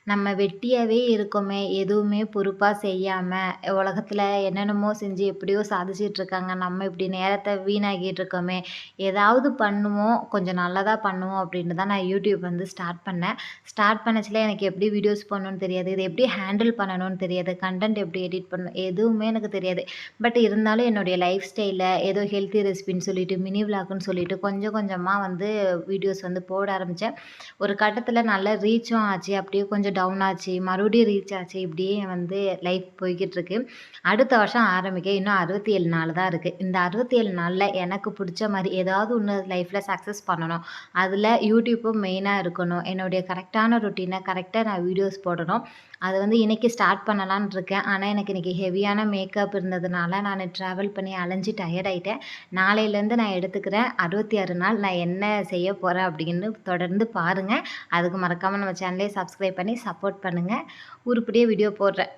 நம்ம வெட்டியாவே இருக்கோமே, எதுவுமே பொறுப்பா செய்யாம, உலகத்துல என்னென்னமோ செஞ்சு எப்படியோ சாதிச்சுட்டு இருக்காங்க. நம்ம இப்படி நேரத்த வீணாக்கிட்டு இருக்கோமே, ஏதாவது பண்ணுவோம், கொஞ்சம் நல்லதா பண்ணுவோம் அப்படின்னு தான் நான் யூடியூப் வந்து ஸ்டார்ட் பண்ணேன். ஸ்டார்ட் பண்ணச்சுல எனக்கு எப்படி வீடியோஸ் பண்ணணும்னு தெரியாது. இத எப்படி ஹேண்டில் பண்ணணும்னு தெரியாது. கன்டென்ட் எப்படி எடிட் பண்ணணும், எதுவுமே எனக்கு தெரியாது. பட் இருந்தாலும் என்னுடைய லைஃப் ஸ்டைல்ல ஏதோ ஹெல்த்தி ரெசிபின்னு சொல்லிட்டு, மினி விளாக்ன்னு சொல்லிட்டு கொஞ்சம் கொஞ்சமா வந்து வீடியோஸ் வந்து போட ஆரம்பிச்சேன். ஒரு கட்டத்தில நல்ல ரீச்சும் ஆச்சு. அப்படியே கொஞ்சம் டவுன் ஆச்சு. மறுபடியும் ரீச் ஆச்சு. இப்படியே வந்து லைஃப் போய்க்கிட்டுருக்கு. அடுத்த வருஷம் ஆரம்பிக்க இன்னும் 67 நாள் தான் இருக்கு. இந்த 67 நாள்ல எனக்கு புடிச்ச மாரி ஏதாவது ஒண்ணு லைஃப்ல சக்சஸ் பண்ணணும். அதில யூடியூப்பும் மெயினா இருக்கணும். என்னுடைய கரெக்ட்டான ரொட்டீன கரெக்ட்டா நான் வீடியோஸ் போடணும். அது வந்து இன்னைக்கு ஸ்டார்ட் பண்ணலான்னு இருக்கேன். ஆனா, எனக்கு இன்னைக்கு ஹெவியான மேக்கப் இருந்ததுனால நானு ட்ராவல் பண்ணி அலைஞ்சு டயர்ட் ஆயிட்டேன். நாளையிலேருந்து நான் எடுத்துக்கிறேன். 66 நாள் நான் என்ன செய்ய போறேன் அப்படின்னு தொடர்ந்து பாருங்க. அதுக்கு மறக்காம நம்ம சேனலையும் சப்ஸ்கிரைப் பண்ணி சப்போர்ட் பண்ணுங்க. உருப்படியா வீடியோ போடுறேன்.